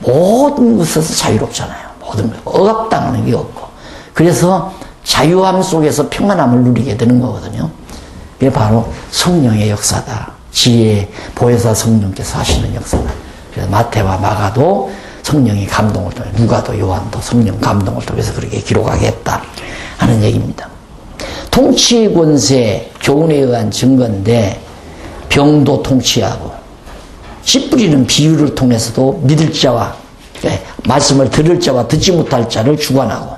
모든 것에서 자유롭잖아요. 모든 것. 억압당하는 게 없고. 그래서 자유함 속에서 평안함을 누리게 되는 거거든요. 이게 바로 성령의 역사다. 지혜, 보혜사 성령께서 하시는 역사다. 그래서 마태와 마가도 성령의 감동을 통해, 누가도 요한도 성령 감동을 통해서 그렇게 기록하게 했다 하는 얘기입니다. 통치 권세, 교훈에 의한 증거인데 병도 통치하고 씨 뿌리는 비유를 통해서도 믿을 자와 말씀을 들을 자와 듣지 못할 자를 주관하고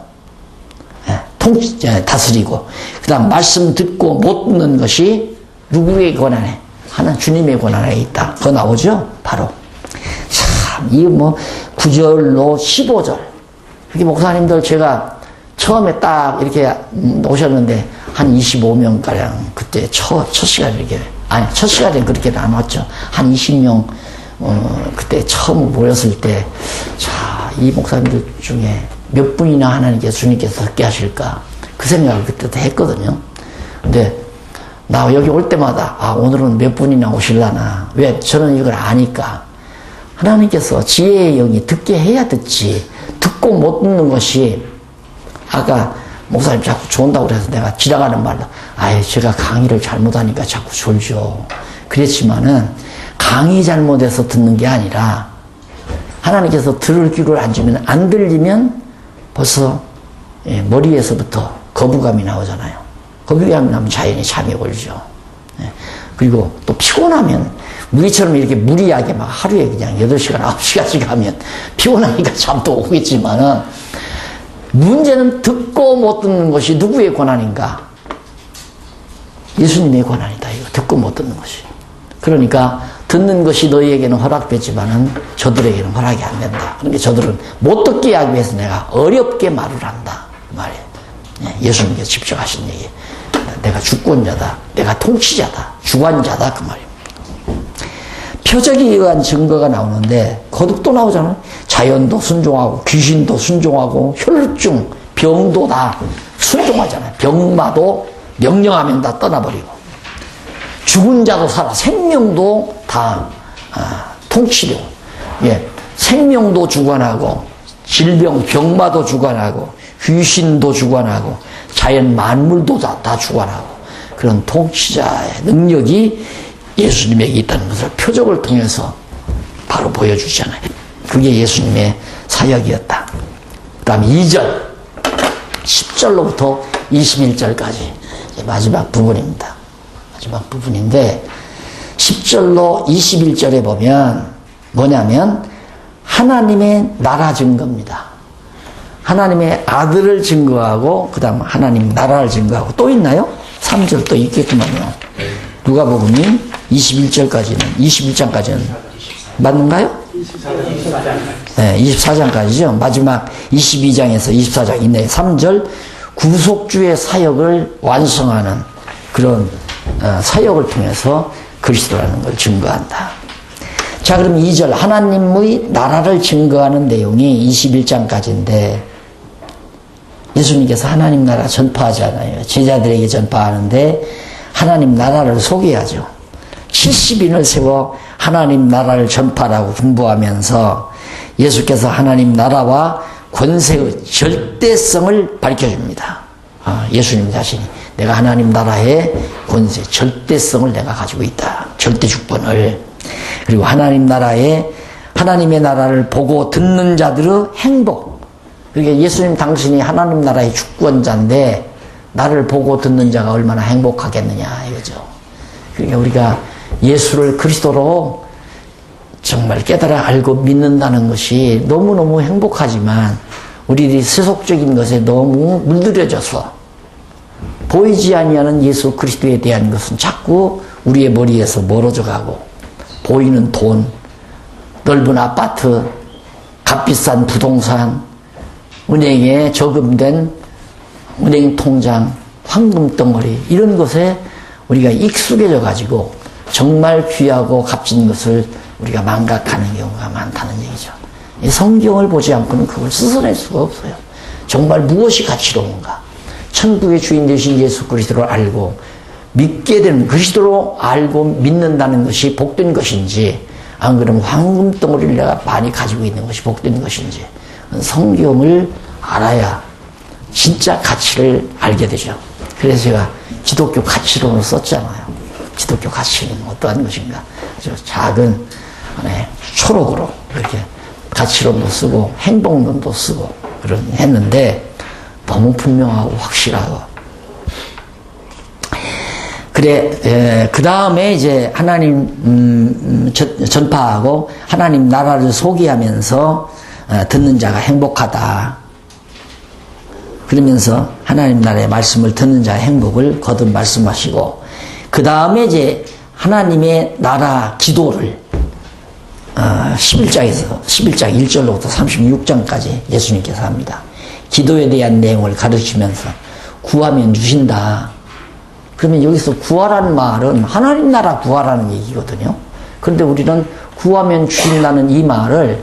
다스리고 그 다음 말씀 듣고 못 듣는 것이 누구의 권한에? 하나님 주님의 권한에 있다. 그거 나오죠? 바로 참 이 뭐 9절로 15절 이렇게 목사님들 제가 처음에 딱 이렇게 오셨는데 한 25명가량 그때 첫 시간에 이렇게 첫 시간에 그렇게 나눴죠. 한 20명 그때 처음 모였을 때 자, 이 목사님들 중에 몇 분이나 하나님께서 주님께서 듣게 하실까? 그 생각을 그때도 했거든요. 근데 나 여기 올 때마다 오늘은 몇 분이나 오실라나. 왜? 저는 이걸 아니까. 하나님께서 지혜의 영이 듣게 해야 듣지. 듣고 못 듣는 것이 아까 목사님 자꾸 좋은다고 그래서 내가 지나가는 말로 제가 강의를 잘못하니까 자꾸 졸죠. 그랬지만은 강의 잘못해서 듣는 게 아니라 하나님께서 들을 귀를 안 주면 안 들리면 벌써 머리에서부터 거부감이 나오잖아요. 거부감이 나면 자연히 잠이 걸죠. 그리고 또 피곤하면 우리처럼 이렇게 무리하게 막 하루에 그냥 8시간, 9시간씩 하면 피곤하니까 잠도 오겠지만은 문제는 듣고 못 듣는 것이 누구의 권한인가? 예수님의 권한이다. 이거 듣고 못 듣는 것이. 그러니까 듣는 것이 너희에게는 허락되지만은 저들에게는 허락이 안 된다. 그러니까 저들은 못 듣게 하기 위해서 내가 어렵게 말을 한다. 그 말이에요. 예수님께서 직접 하신 얘기. 내가 주권자다. 내가 통치자다. 주관자다. 그 말입니다. 표적에 의한 증거가 나오는데 거듭 또 나오잖아요. 자연도 순종하고 귀신도 순종하고 혈루증, 병도 다 순종하잖아요. 병마도 명령하면 다 떠나버리고 죽은 자도 살아 생명도 다 통치되고 생명도 주관하고 질병, 병마도 주관하고 귀신도 주관하고 자연 만물도 다 주관하고 그런 통치자의 능력이 예수님에게 있다는 것을 표적을 통해서 바로 보여주잖아요. 그게 예수님의 사역이었다. 그 다음에 2절 10절로부터 21절까지 마지막 부분입니다. 마지막 부분인데 10절로 21절에 보면 뭐냐면 하나님의 나라 증거입니다. 하나님의 아들을 증거하고 그 다음 하나님 나라를 증거하고 또 있나요? 3절 또 있겠구만요. 누가복음이 21절까지는 21장까지는 맞는가요? 24장까지죠. 마지막 22장에서 24장 있네. 3절 구속주의 사역을 완성하는 그런 사역을 통해서 그리스도라는 걸 증거한다. 자, 그럼 2절 하나님의 나라를 증거하는 내용이 21장까지인데 예수님께서 하나님 나라 전파하잖아요. 제자들에게 전파하는데 하나님 나라를 소개하죠. 70인을 세워 하나님 나라를 전파하라고 분부하면서 예수께서 하나님 나라와 권세의 절대성을 밝혀줍니다. 예수님 자신이 내가 하나님 나라의 권세, 절대성을 내가 가지고 있다. 절대 주권을. 그리고 하나님 나라의 하나님의 나라를 보고 듣는 자들의 행복. 그러니까 예수님 당신이 하나님 나라의 주권자인데 나를 보고 듣는 자가 얼마나 행복하겠느냐 이거죠. 그러니까 우리가 예수를 그리스도로 정말 깨달아 알고 믿는다는 것이 너무너무 행복하지만 우리들이 세속적인 것에 너무 물들여져서 보이지 아니하는 예수 그리스도에 대한 것은 자꾸 우리의 머리에서 멀어져 가고 보이는 돈, 넓은 아파트, 값비싼 부동산, 은행에 저금된 은행 통장, 황금 덩어리 이런 것에 우리가 익숙해져 가지고 정말 귀하고 값진 것을 우리가 망각하는 경우가 많다는 얘기죠. 이 성경을 보지 않고는 그걸 스스로낼 수가 없어요. 정말 무엇이 가치로운가? 천국의 주인 되신 예수 그리스도를 알고 믿게 되는 그리스도로 알고 믿는다는 것이 복된 것인지 안 그러면 황금 덩어리를 내가 많이 가지고 있는 것이 복된 것인지 성경을 알아야 진짜 가치를 알게 되죠. 그래서 제가 기독교 가치론을 썼잖아요. 기독교 가치는 어떠한 것인가? 아주 작은 초록으로 이렇게 가치론도 쓰고 행동론도 쓰고 그런 했는데 너무 분명하고 확실하고 그래 그 다음에 이제 하나님 전파하고 하나님 나라를 소개하면서 듣는 자가 행복하다. 그러면서 하나님 나라의 말씀을 듣는 자의 행복을 거듭 말씀하시고 그 다음에 이제 하나님의 나라 기도를 11장 1절로부터 36장까지 예수님께서 합니다. 기도에 대한 내용을 가르치면서 구하면 주신다. 그러면 여기서 구하라는 말은 하나님 나라 구하라는 얘기거든요. 그런데 우리는 구하면 주신다는 이 말을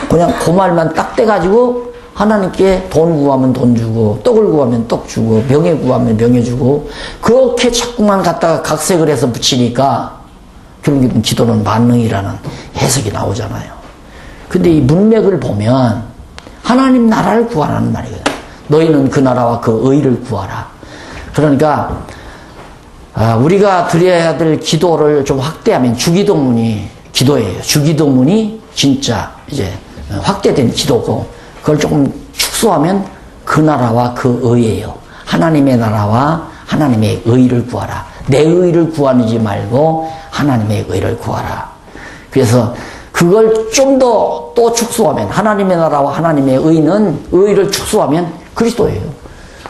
그냥 그 말만 딱 떼가지고 하나님께 돈 구하면 돈 주고, 떡을 구하면 떡 주고, 명예 구하면 명예 주고, 그렇게 자꾸만 갖다가 각색을 해서 붙이니까 결국에는 기도는 만능이라는 해석이 나오잖아요. 근데 이 문맥을 보면 하나님 나라를 구하라는 말이거든요. 너희는 그 나라와 그 의를 구하라. 그러니까 우리가 드려야 될 기도를 좀 확대하면 주기도문이 기도예요. 주기도문이 진짜 이제 확대된 기도고, 그걸 조금 축소하면 그 나라와 그 의예요. 하나님의 나라와 하나님의 의를 구하라. 내 의를 구하지 말고 하나님의 의를 구하라. 그래서 그걸 좀 더 또 축소하면 하나님의 나라와 하나님의 의를 축소하면 그리스도예요.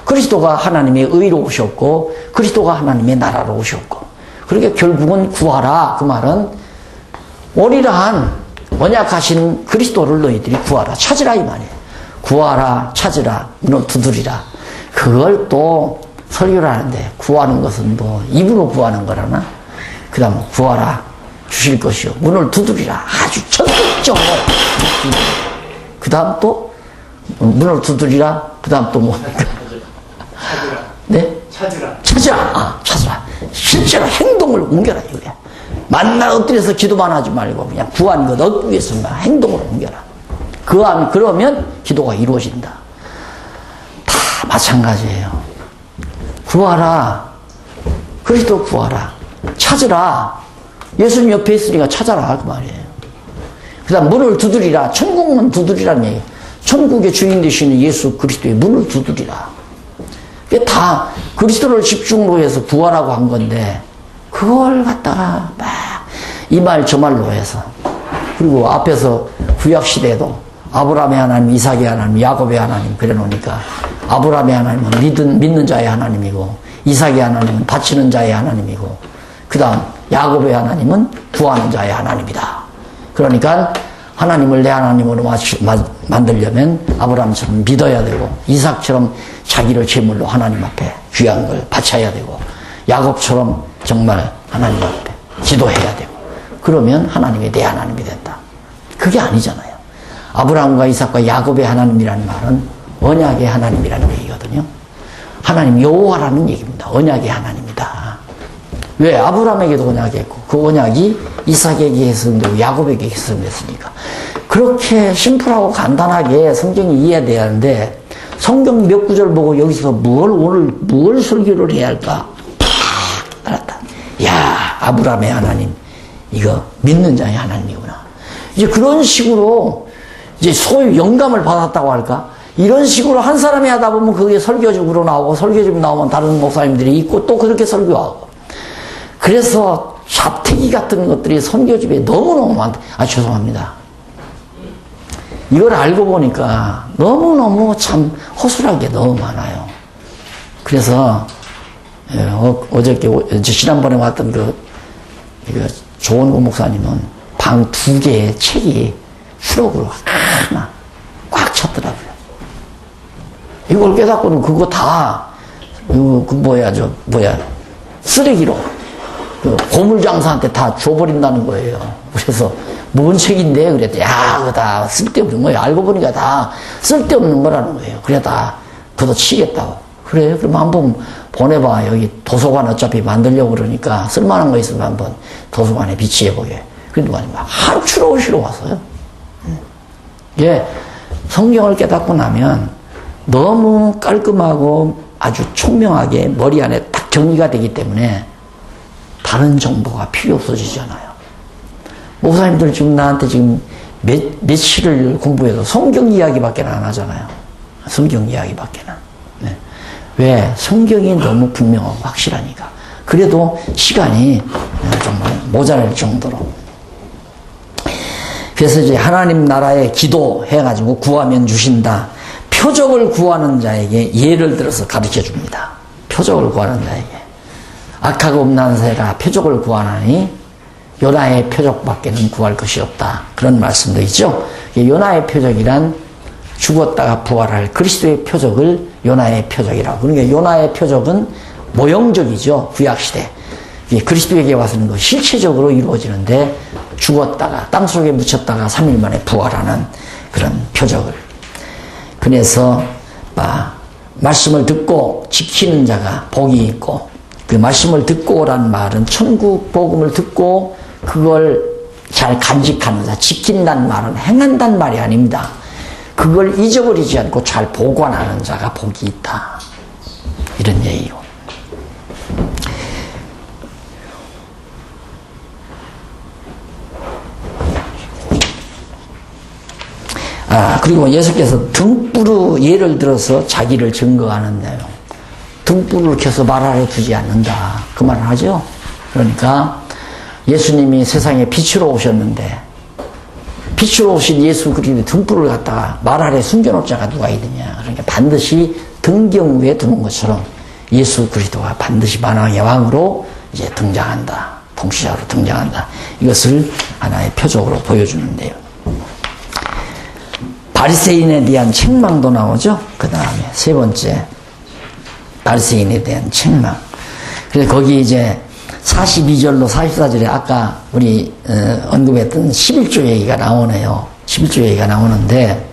그리스도가 하나님의 의로 오셨고 그리스도가 하나님의 나라로 오셨고, 그러니까 결국은 구하라, 그 말은 오리라한 언약하신 그리스도를 너희들이 구하라, 찾으라 이 말이에요. 구하라, 찾으라, 문을 두드리라. 그걸 또 설교를 하는데 구하는 것은 뭐 입으로 구하는 거라나? 그 다음 구하라, 주실 것이요, 문을 두드리라, 아주 적극적으로. 그 다음 또 문을 두드리라, 그 다음 또 뭡니까? 찾으라. 네? 찾으라. 찾으라. 실제로 행동을 옮겨라 이거야. 만나 엎드려서 기도만 하지 말고 그냥 구한 것 얻기 위해서만 행동으로 옮겨라. 그러면 기도가 이루어진다. 다 마찬가지예요. 구하라. 그리스도 구하라. 찾으라. 예수님 옆에 있으니까 찾아라 그 말이에요. 그 다음 문을 두드리라. 천국문 두드리라는 얘기예요. 천국의 주인 되시는 예수 그리스도의 문을 두드리라. 이게 다 그리스도를 집중으로 해서 구하라고 한 건데, 그걸 갖다가 막 이 말 저 말로 해서, 그리고 앞에서 구약시대에도 아브라함의 하나님, 이삭의 하나님, 야곱의 하나님 그래 놓으니까, 아브라함의 하나님은 믿는 자의 하나님이고, 이삭의 하나님은 바치는 자의 하나님이고, 그 다음 야곱의 하나님은 구하는 자의 하나님이다. 그러니까 하나님을 내 하나님으로 만들려면 아브라함처럼 믿어야 되고, 이삭처럼 자기를 제물로 하나님 앞에 귀한 걸 바쳐야 되고, 야곱처럼 정말 하나님 앞에 기도해야 되고, 그러면 하나님이 내 하나님이 된다. 그게 아니잖아요. 아브라함과 이삭과 야곱의 하나님이라는 말은 언약의 하나님이라는 얘기거든요. 하나님 여호와라는 얘기입니다. 언약의 하나님이다. 왜? 아브라함에게도 언약이 있고 그 언약이 이삭에게 해석되고 야곱에게 해석됐으니까. 그렇게 심플하고 간단하게 성경이 이해돼야 하는데, 성경 몇 구절 보고 여기서 뭘 설교를 해야 할까? 알았다. 야, 아브라함의 하나님, 이거 믿는 자의 하나님이구나. 이제 그런 식으로 이제 소위 영감을 받았다고 할까? 이런 식으로 한 사람이 하다 보면 그게 설교집으로 나오고, 설교집 나오면 다른 목사님들이 있고 또 그렇게 설교하고. 그래서 잡태기 같은 것들이 선교집에 너무너무 많다. 죄송합니다. 이걸 알고 보니까 너무너무 참 허술하게 너무 많아요. 그래서 어저께 지난번에 왔던 그 조원구 목사님은 방 2개에 책이 수록으로 하나 꽉 찼더라고요. 이걸 깨닫고는 그거 다 쓰레기로 고물장사한테 다 줘버린다는 거예요. 그래서 뭔 책인데? 그랬더니 그거 다 쓸데없는 거예요. 알고 보니까 다 쓸데없는 거라는 거예요. 그래 다 걷어치겠다고. 그래? 그럼 한번 보내봐. 여기 도서관 어차피 만들려고 그러니까 쓸만한 거 있으면 한번 도서관에 비치해보게. 그래도 하루 추러우시러 왔어요. 예, 성경을 깨닫고 나면 너무 깔끔하고 아주 총명하게 머리 안에 딱 정리가 되기 때문에 다른 정보가 필요 없어지잖아요. 목사님들 지금 나한테 지금 며칠을 공부해도 성경 이야기밖에 안 하잖아요. 성경 이야기밖에는. 네. 왜? 성경이 너무 분명하고 확실하니까. 그래도 시간이 정말 모자랄 정도로. 그래서 이제 하나님 나라에 기도해가지고 구하면 주신다. 표적을 구하는 자에게 예를 들어서 가르쳐 줍니다. 표적을 구하는 자에게. 악하고 없는 새가 표적을 구하나니 요나의 표적밖에는 구할 것이 없다. 그런 말씀도 있죠. 요나의 표적이란 죽었다가 부활할 그리스도의 표적을 요나의 표적이라고. 그러니까 요나의 표적은 모형적이죠. 구약시대. 그리스도에게 와서는 그 실체적으로 이루어지는데, 죽었다가 땅속에 묻혔다가 3일 만에 부활하는 그런 표적을. 그래서 말씀을 듣고 지키는 자가 복이 있고, 그 말씀을 듣고라는 말은 천국 복음을 듣고 그걸 잘 간직하는 자, 지킨다는 말은 행한다는 말이 아닙니다. 그걸 잊어버리지 않고 잘 보관하는 자가 복이 있다. 이런 얘기고. 그리고 예수께서 등불로 예를 들어서 자기를 증거하는데요. 등불을 켜서 말 아래 두지 않는다. 그 말을 하죠. 그러니까 예수님이 세상에 빛으로 오셨는데 빛으로 오신 예수 그리스도의 등불을 갖다가 말 아래 숨겨놓을 자가 누가 있느냐. 그러니까 반드시 등경 위에 두는 것처럼 예수 그리스도가 반드시 만왕의 왕으로 이제 등장한다. 통치자로 등장한다. 이것을 하나의 표적으로 보여주는데요. 바리새인에 대한 책망도 나오죠. 그 다음에 세 번째, 바리새인에 대한 책망. 그래서 거기 이제 42절로 44절에 아까 우리 언급했던 11조 얘기가 나오네요. 11조 얘기가 나오는데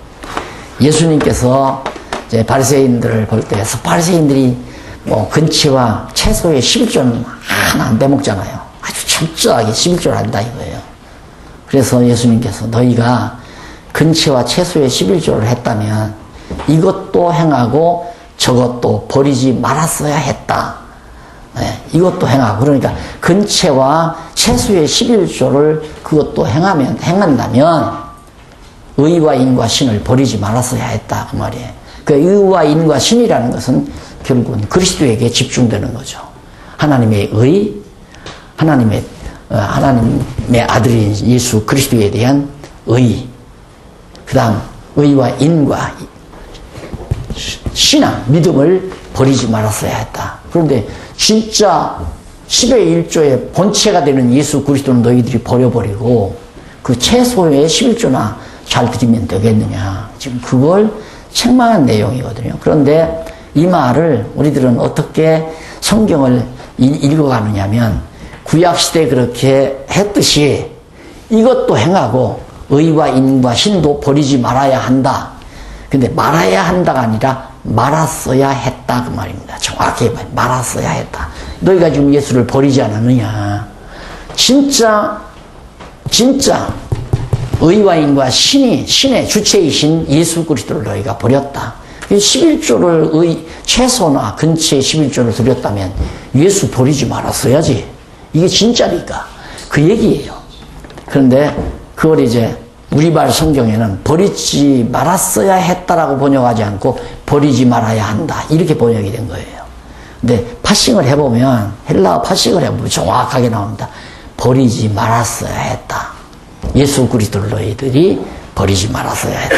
예수님께서 이제 바리새인들을 볼 때 바리새인들이 뭐 근치와 채소의 11조는 하나 안 빼먹잖아요. 아주 철저하게 11조를 한다 이거예요. 그래서 예수님께서 너희가 근치와 채소의 11조를 했다면 이것도 행하고 저것도 버리지 말았어야 했다. 네, 이것도 행하고. 그러니까 근치와 채소의 11조를 그것도 행한다면 의와 인과 신을 버리지 말았어야 했다. 그 말이에요. 그 의와 인과 신이라는 것은 결국은 그리스도에게 집중되는 거죠. 하나님의 의, 하나님의 아들인 예수 그리스도에 대한 의, 그 다음 의와 인과 신앙, 믿음을 버리지 말았어야 했다. 그런데 진짜 10의 1조의 본체가 되는 예수 그리스도는 너희들이 버려버리고 그 최소의 11조나 잘 드리면 되겠느냐. 지금 그걸 책망한 내용이거든요. 그런데 이 말을 우리들은 어떻게 성경을 읽어가느냐면 구약시대에 그렇게 했듯이 이것도 행하고 의와 인과 신도 버리지 말아야 한다. 근데 말아야 한다가 아니라 말았어야 했다 그 말입니다. 정확히 말았어야 했다. 너희가 지금 예수를 버리지 않았느냐. 진짜 의와 인과 신의 주체이신 예수 그리스도를 너희가 버렸다. 11조를 최소나 근처에 11조를 드렸다면 예수 버리지 말았어야지. 이게 진짜니까. 그 얘기예요. 그런데 그걸 이제 우리말 성경에는 버리지 말았어야 했다라고 번역하지 않고 버리지 말아야 한다. 이렇게 번역이 된 거예요. 근데 파싱을 해보면, 헬라어 파싱을 해보면 정확하게 나옵니다. 버리지 말았어야 했다. 예수 그리스도를 너희들이 버리지 말았어야 했다.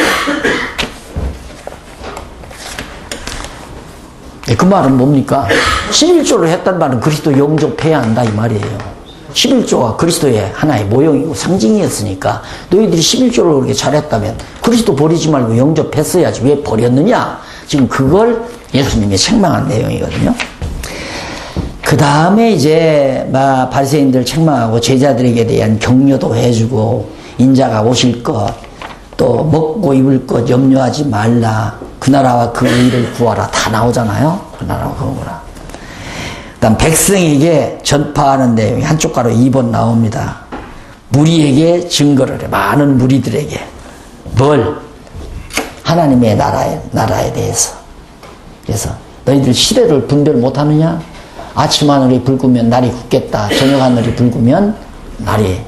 그 말은 뭡니까? 11조를 했단 말은 그리스도 영접해야 한다 이 말이에요. 11조가 그리스도의 하나의 모형이고 상징이었으니까 너희들이 11조를 그렇게 잘했다면 그리스도 버리지 말고 영접했어야지 왜 버렸느냐? 지금 그걸 예수님이 책망한 내용이거든요. 그 다음에 이제 바리새인들 책망하고 제자들에게 대한 격려도 해주고 인자가 오실 것, 또 먹고 입을 것 염려하지 말라. 그 나라와 그 의를 구하라. 다 나오잖아요. 그 나라와 그 의라. 그 다음 백성에게 전파하는 내용이 한쪽 가로 2번 나옵니다. 무리에게 증거를 해. 많은 무리들에게. 뭘? 하나님의 나라에 대해서. 그래서 너희들 시대를 분별 못하느냐? 아침 하늘이 붉으면 날이 굳겠다. 저녁 하늘이 붉으면 날이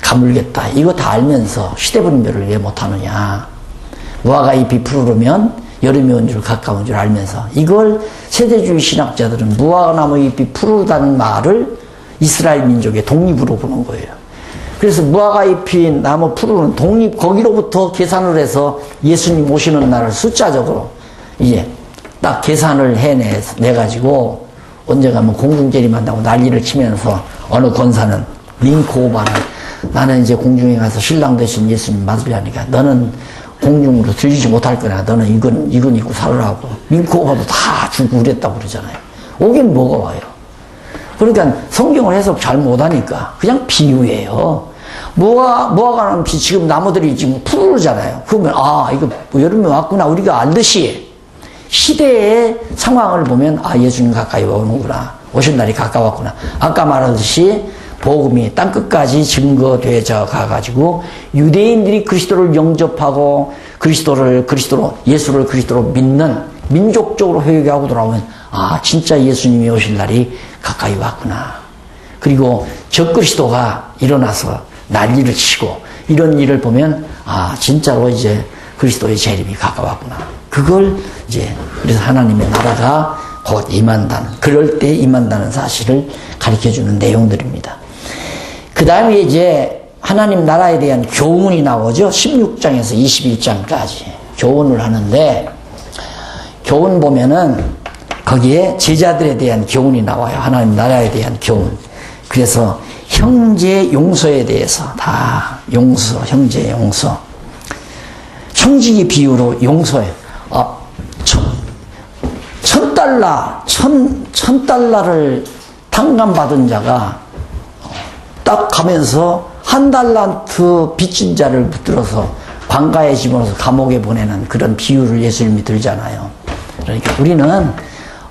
가물겠다. 이거 다 알면서 시대 분별을 왜 못하느냐? 무화과 잎이 푸르르면 여름이 온 줄 가까운 줄 알면서 이걸 세대주의 신학자들은 무화과나무 잎이 푸르다는 말을 이스라엘 민족의 독립으로 보는 거예요. 그래서 무화과 잎이 나무 푸르는 독립 거기로부터 계산을 해서 예수님 오시는 날을 숫자적으로 이제 딱 계산을 해내가지고 언제 가면 공중재림한다고 난리를 치면서 어느 권사는 링크오바를 나는 이제 공중에 가서 신랑 되신 예수님 맞으려니까 너는 공중으로 들리지 못할 거냐. 너는 이건 입고 살으라고. 링크오바도 다 주고 그랬다고 그러잖아요. 오긴 뭐가 와요. 그러니까 성경을 해석 잘 못하니까 그냥 비유예요. 무화과는 지금 나무들이 지금 푸르잖아요. 그러면, 이거 여름에 왔구나. 우리가 알듯이 시대의 상황을 보면, 예수님 가까이 오는구나. 오실 날이 가까웠구나. 아까 말하듯이 복음이 땅끝까지 증거되어져 가가지고 유대인들이 그리스도를 영접하고 예수를 그리스도로 믿는 민족적으로 회개하고 돌아오면 진짜 예수님이 오실 날이 가까이 왔구나. 그리고 적그리스도가 일어나서 난리를 치고 이런 일을 보면 진짜로 이제 그리스도의 재림이 가까웠구나. 그걸 이제 그래서 하나님의 나라가 곧 임한다는, 그럴 때 임한다는 사실을 가르쳐주는 내용들입니다. 그 다음에 이제 하나님 나라에 대한 교훈이 나오죠. 16장에서 21장까지 교훈을 하는데, 교훈 보면은 거기에 제자들에 대한 교훈이 나와요. 하나님 나라에 대한 교훈. 그래서 형제 용서에 대해서 다 형제 용서. 청지기 비유로 용서해. $1,000를 탕감받은 자가 딱 가면서 1달란트 빚진 자를 붙들어서 관가에 집어넣어서 감옥에 보내는 그런 비유를 예수님이 들잖아요. 그러니까 우리는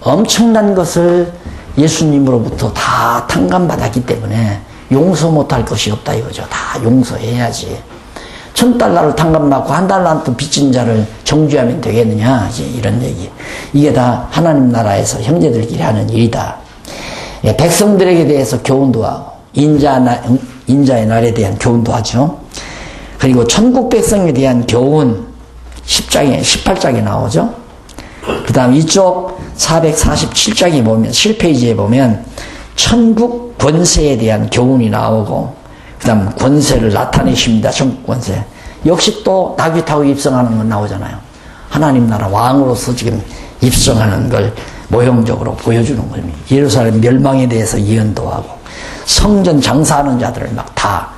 엄청난 것을 예수님으로부터 다 탕감받았기 때문에 용서 못할 것이 없다 이거죠. 다 용서해야지. $1,000를 탕감받고 1달란트 빚진 자를 정죄하면 되겠느냐, 이제 이런 얘기. 이게 다 하나님 나라에서 형제들끼리 하는 일이다. 백성들에게 대해서 교훈도 하고 인자의 날에 대한 교훈도 하죠. 그리고 천국 백성에 대한 교훈 18장에 나오죠. 그 다음 이쪽 447장에 보면 7페이지에 보면 천국 권세에 대한 교훈이 나오고, 그 다음 권세를 나타내십니다. 천국 권세. 역시 또 나귀 타고 입성하는 건 나오잖아요. 하나님 나라 왕으로서 지금 입성하는 걸 모형적으로 보여주는 겁니다. 예루살렘 멸망에 대해서 예언도 하고, 성전 장사하는 자들을 막 다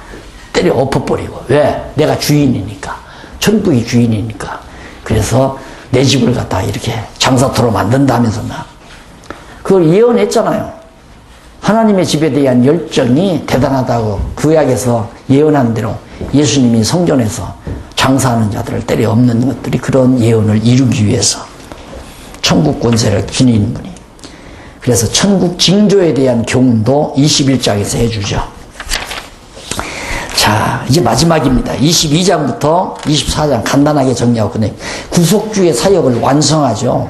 때려 엎어버리고. 왜? 내가 주인이니까. 천국이 주인이니까. 그래서 내 집을 갖다 이렇게 장사터로 만든다 하면서 막 그걸 예언했잖아요. 하나님의 집에 대한 열정이 대단하다고 구약에서 예언한 대로 예수님이 성전에서 장사하는 자들을 때려 엎는 것들이 그런 예언을 이루기 위해서 천국 권세를 지니는 분이. 그래서 천국 징조에 대한 교훈도 21장에서 해주죠. 자, 이제 마지막입니다. 22장부터 24장 간단하게 정리하고 그냥 구속주의 사역을 완성하죠.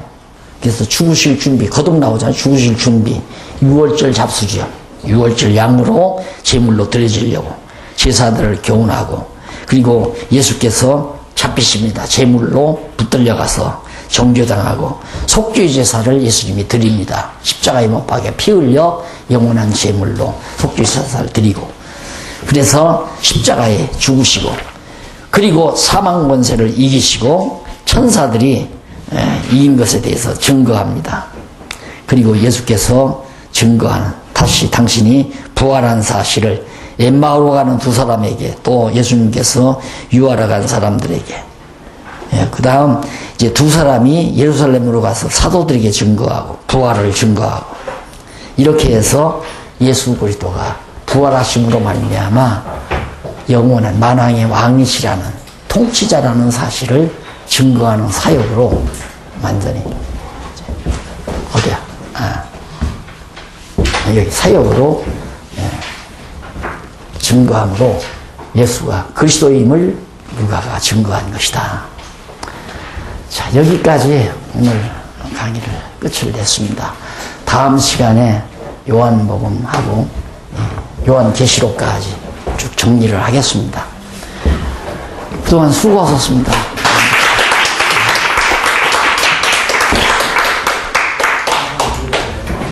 그래서 죽으실 준비, 거듭 나오잖아요. 죽으실 준비. 6월절 잡수죠. 6월절 양으로 제물로 드려지려고 제사들을 교훈하고, 그리고 예수께서 잡히십니다. 제물로 붙들려가서 정죄당하고 속죄 제사를 예수님이 드립니다. 십자가에 못 박혀 피 흘려 영원한 제물로 속죄 제사를 드리고, 그래서 십자가에 죽으시고, 그리고 사망 권세를 이기시고 천사들이 이긴 것에 대해서 증거합니다. 그리고 예수께서 증거하는, 다시 당신이 부활한 사실을 엠마오로 가는 두 사람에게, 또 예수님께서 유하러 간 사람들에게, 그 다음 이제 두 사람이 예루살렘으로 가서 사도들에게 증거하고 부활을 증거하고, 이렇게 해서 예수 그리스도가 부활하심으로 말미암아 영원한 만왕의 왕이시라는, 통치자라는 사실을 증거하는 사역으로 완전히 어디야? 여기 사역으로 증거함으로 예수가 그리스도임을 누가가 증거한 것이다. 자, 여기까지 오늘 강의를 끝을 냈습니다. 다음 시간에 요한복음하고 요한계시록까지 쭉 정리를 하겠습니다. 그동안 수고하셨습니다.